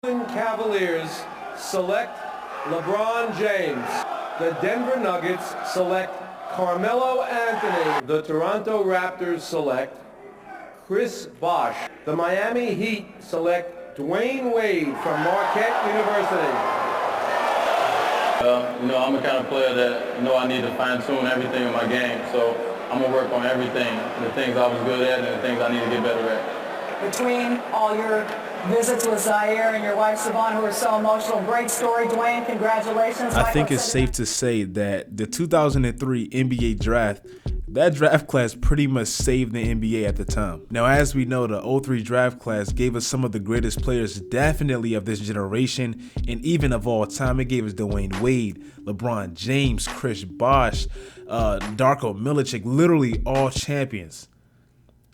Cleveland Cavaliers select LeBron James. The Denver Nuggets select Carmelo Anthony. The Toronto Raptors select Chris Bosh. The Miami Heat select Dwayne Wade from Marquette University. I'm the kind of player that I need to fine-tune everything in my game. So I'm going to work on everything, the things I was good at and the things I need to get better at. Between all your visits with Zaire and your wife Savon, who are so emotional, great story, Dwayne. Congratulations. I think it's safe to say that the 2003 NBA draft, that draft class pretty much saved the NBA at the time. Now, as we know, the 03 draft class gave us some of the greatest players definitely of this generation and even of all time. It gave us Dwayne Wade, LeBron James, Chris Bosh, Darko Milicic, literally all champions.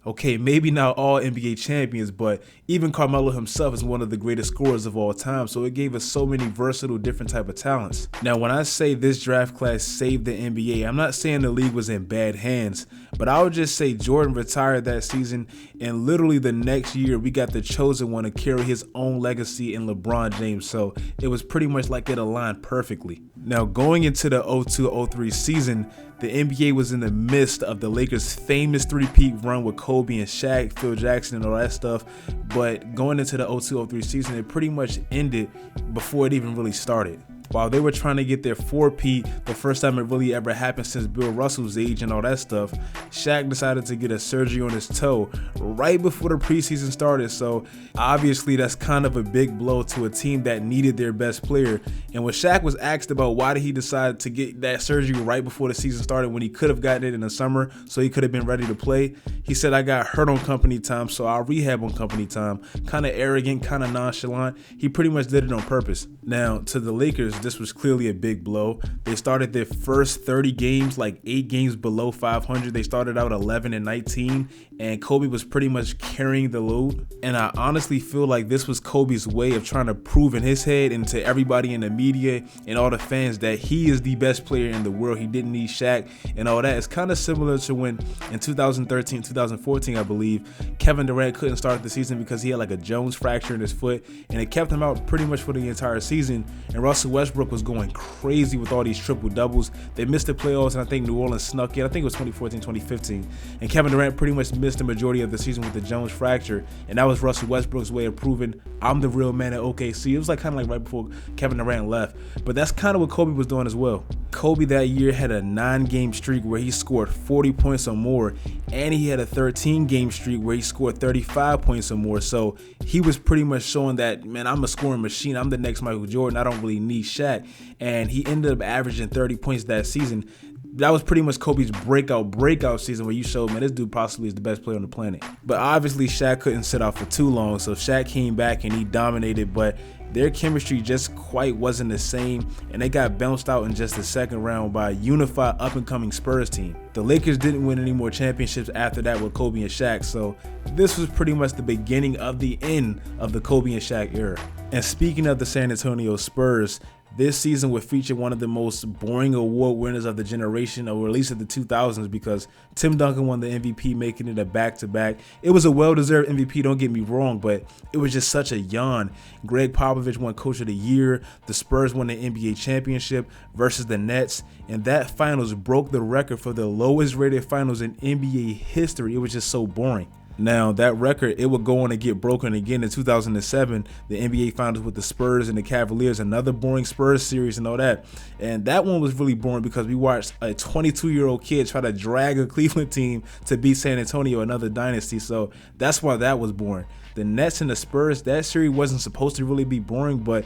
Okay, maybe not all NBA champions, but even Carmelo himself is one of the greatest scorers of all time, so it gave us so many versatile, different type of talents. Now, when I say this draft class saved the NBA, I'm not saying the league was in bad hands, but I would just say Jordan retired that season, and literally the next year, we got the chosen one to carry his own legacy in LeBron James, so it was pretty much like it aligned perfectly. Now, going into the 02-03 season, the NBA was in the midst of the Lakers' famous three-peat run with Kobe and Shaq, Phil Jackson, and all that stuff. But going into the 02-03 season, it pretty much ended before it even really started. While they were trying to get their four-peat, the first time it really ever happened since Bill Russell's age and all that stuff, Shaq decided to get a surgery on his toe right before the preseason started. So obviously that's kind of a big blow to a team that needed their best player. And when Shaq was asked about why did he decide to get that surgery right before the season started when he could have gotten it in the summer so he could have been ready to play, he said, "I got hurt on company time, so I'll rehab on company time." Kind of arrogant, kind of nonchalant. He pretty much did it on purpose. Now, to the Lakers, this was clearly a big blow. They started their first 30 games, like 8 games below 500. They started out 11-19, and Kobe was pretty much carrying the load. And I honestly feel like this was Kobe's way of trying to prove in his head and to everybody in the media and all the fans that he is the best player in the world. He didn't need Shaq and all that. It's kind of similar to when in 2013, 2014, I believe, Kevin Durant couldn't start the season because he had like a Jones fracture in his foot, and it kept him out pretty much for the entire season. And Russell Westbrook was going crazy with all these triple doubles. They missed the playoffs, and I think New Orleans snuck in. I think it was 2014, 2015. And Kevin Durant pretty much missed the majority of the season with the Jones fracture. And that was Russell Westbrook's way of proving I'm the real man at OKC. It was like kind of like right before Kevin Durant left. But that's kind of what Kobe was doing as well. Kobe that year had a 9-game streak where he scored 40 points or more, and he had a 13-game streak where he scored 35 points or more. So he was pretty much showing that, man, I'm a scoring machine. I'm the next Michael Jordan. I don't really need Shaq. And he ended up averaging 30 points that season. That was pretty much Kobe's breakout season where you showed, man, this dude possibly is the best player on the planet. But obviously Shaq couldn't sit out for too long, so Shaq came back and he dominated, but their chemistry just quite wasn't the same, and they got bounced out in just the second round by a unified up-and-coming Spurs team. The Lakers didn't win any more championships after that with Kobe and Shaq, so this was pretty much the beginning of the end of the Kobe and Shaq era. And speaking of the San Antonio Spurs, this season would feature one of the most boring award winners of the generation, or at least of the 2000s, because Tim Duncan won the MVP, making it a back-to-back. It was a well-deserved MVP, don't get me wrong, but it was just such a yawn. Greg Popovich won Coach of the Year. The Spurs won the NBA championship versus the Nets, and that finals broke the record for the lowest-rated finals in NBA history. It was just so boring. Now, that record, it would go on to get broken again in 2007, the NBA Finals with the Spurs and the Cavaliers, another boring Spurs series and all that. And that one was really boring because we watched a 22-year-old kid try to drag a Cleveland team to beat San Antonio, another dynasty. So that's why that was boring. The Nets and the Spurs, that series wasn't supposed to really be boring, but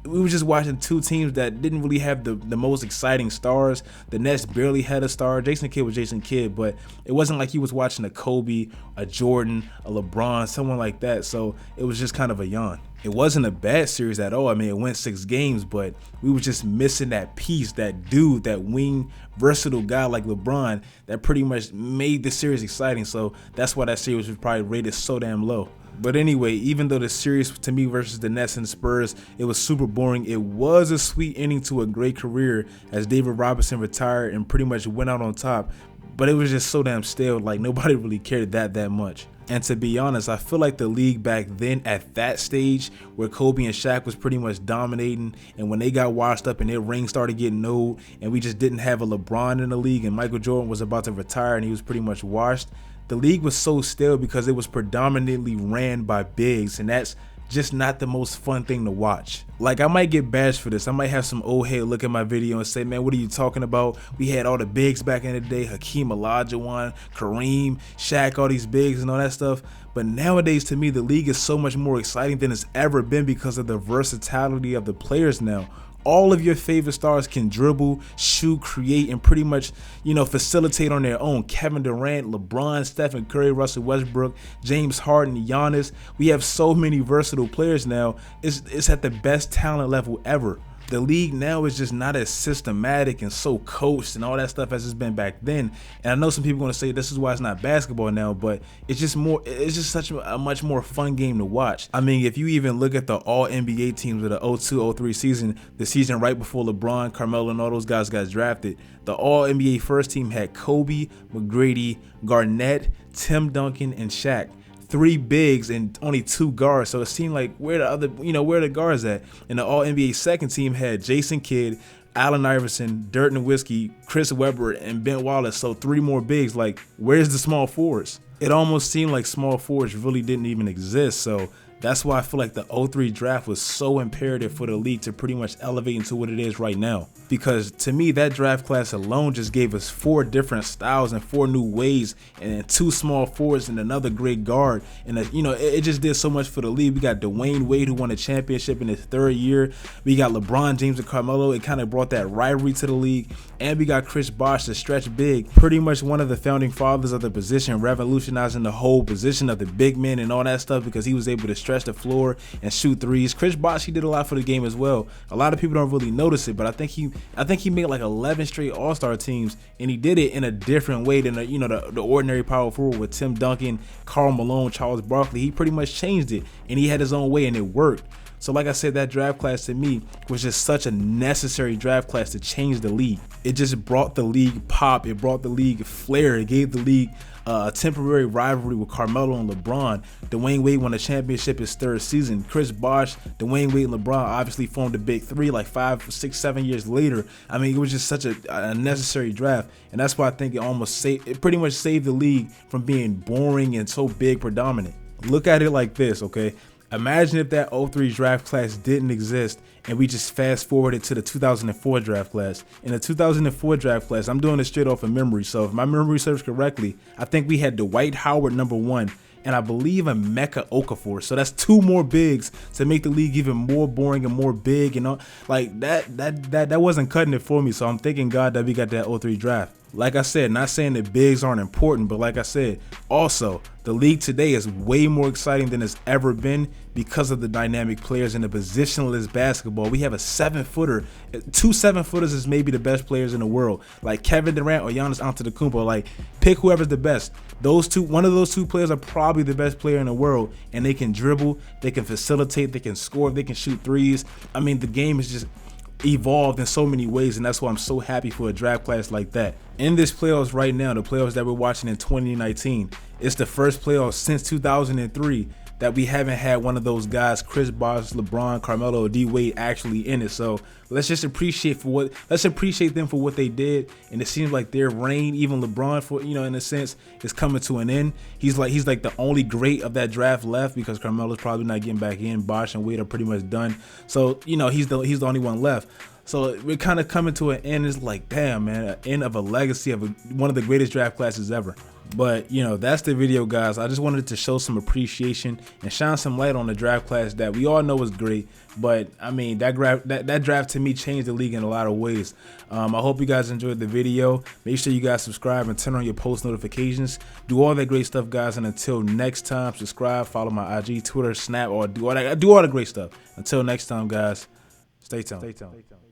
we were just watching two teams that didn't really have the most exciting stars. The Nets barely had a star. Jason Kidd was Jason Kidd, but it wasn't like he was watching a Kobe, a Jordan, a LeBron, someone like that. So it was just kind of a yawn. It wasn't a bad series at all. I mean, it went 6 games, but we were just missing that piece, that dude, that wing, versatile guy like LeBron that pretty much made the series exciting. So that's why that series was probably rated so damn low. But anyway, even though the series to me versus the Nets and Spurs, it was super boring, it was a sweet ending to a great career as David Robinson retired and pretty much went out on top. But it was just so damn stale, like nobody really cared that much. And to be honest, I feel like the league back then at that stage where Kobe and Shaq was pretty much dominating, and when they got washed up and their rings started getting old and we just didn't have a LeBron in the league and Michael Jordan was about to retire and he was pretty much washed, the league was so stale because it was predominantly ran by bigs, and that's just not the most fun thing to watch. Like, I might get bashed for this. I might have some old head look at my video and say, man, what are you talking about? We had all the bigs back in the day, Hakeem Olajuwon, Kareem, Shaq, all these bigs and all that stuff. But nowadays, to me, the league is so much more exciting than it's ever been because of the versatility of the players now. All of your favorite stars can dribble, shoot, create, and pretty much, facilitate on their own. Kevin Durant, LeBron, Stephen Curry, Russell Westbrook, James Harden, Giannis. We have so many versatile players now. It's at the best talent level ever. The league now is just not as systematic and so coached and all that stuff as it's been back then. And I know some people are going to say this is why it's not basketball now, but it's just such a much more fun game to watch. I mean, if you even look at the all NBA teams of the 02-03 season, the season right before LeBron, Carmelo, and all those guys got drafted, the all NBA first team had Kobe, McGrady, Garnett, Tim Duncan, and Shaq. 3 bigs and only 2 guards, so it seemed like where the guards at? And the All NBA second team had Jason Kidd, Allen Iverson, Dirk Nowitzki, Chris Webber, and Ben Wallace. So 3 more bigs. Like, where's the small forwards? It almost seemed like small forwards really didn't even exist. So that's why I feel like the 03 draft was so imperative for the league to pretty much elevate into what it is right now. Because to me, that draft class alone just gave us 4 different styles and 4 new ways, and then 2 small forwards and another great guard. And it just did so much for the league. We got Dwayne Wade, who won a championship in his 3rd year. We got LeBron James and Carmelo. It kind of brought that rivalry to the league. And we got Chris Bosh, the stretch big, pretty much one of the founding fathers of the position, revolutionizing the whole position of the big men and all that stuff because he was able to stretch the floor and shoot threes. Chris Bosh, he did a lot for the game as well. A lot of people don't really notice it, but I think he made like 11 straight All-Star teams, and he did it in a different way than the ordinary power forward with Tim Duncan, Karl Malone, Charles Barkley. He pretty much changed it, and he had his own way, and it worked. So like I said, that draft class to me was just such a necessary draft class to change the league. It just brought the league pop. It brought the league flair. It gave the league a temporary rivalry with Carmelo and LeBron. Dwayne Wade won a championship his 3rd season. Chris Bosh, Dwayne Wade, and LeBron obviously formed the big 3 like 5, 6, 7 years later. I mean, it was just such a necessary draft, and that's why I think it pretty much saved the league from being boring and so big predominant. Look at it like this, okay? Imagine if that 03 draft class didn't exist and we just fast forwarded to the 2004 draft class. In the 2004 draft class, I'm doing this straight off of memory, so if my memory serves correctly, I think we had Dwight Howard #1 and I believe a Emeka Okafor. So that's 2 more bigs to make the league even more boring and more big, like that wasn't cutting it for me. So I'm thanking God that we got that 03 draft. Like I said, not saying that bigs aren't important, but like I said, also, the league today is way more exciting than it's ever been because of the dynamic players in the positionless basketball. We have a 7-footer. 2 7-footers is maybe the best players in the world, like Kevin Durant or Giannis Antetokounmpo. Like, pick whoever's the best. One of those two players are probably the best player in the world, and they can dribble, they can facilitate, they can score, they can shoot threes. I mean, the game is just evolved in so many ways, and that's why I'm so happy for a draft class like that. In this playoffs right now, the playoffs that we're watching in 2019, it's the first playoffs since 2003 that we haven't had one of those guys, Chris Bosh, LeBron, Carmelo, or D Wade, actually in it. So let's appreciate them for what they did. And it seems like their reign, even LeBron, for in a sense, is coming to an end. He's like the only great of that draft left because Carmelo's probably not getting back in. Bosh and Wade are pretty much done. So he's the only one left. So we're kind of coming to an end. It's like, damn, man, an end of a legacy of one of the greatest draft classes ever. But that's the video, guys. I just wanted to show some appreciation and shine some light on the draft class that we all know is great. But I mean, that draft to me changed the league in a lot of ways. I hope you guys enjoyed the video. Make sure you guys subscribe and turn on your post notifications. Do all that great stuff, guys. And until next time, subscribe, follow my IG, Twitter, Snap, or do all the great stuff. Until next time, guys. Stay tuned.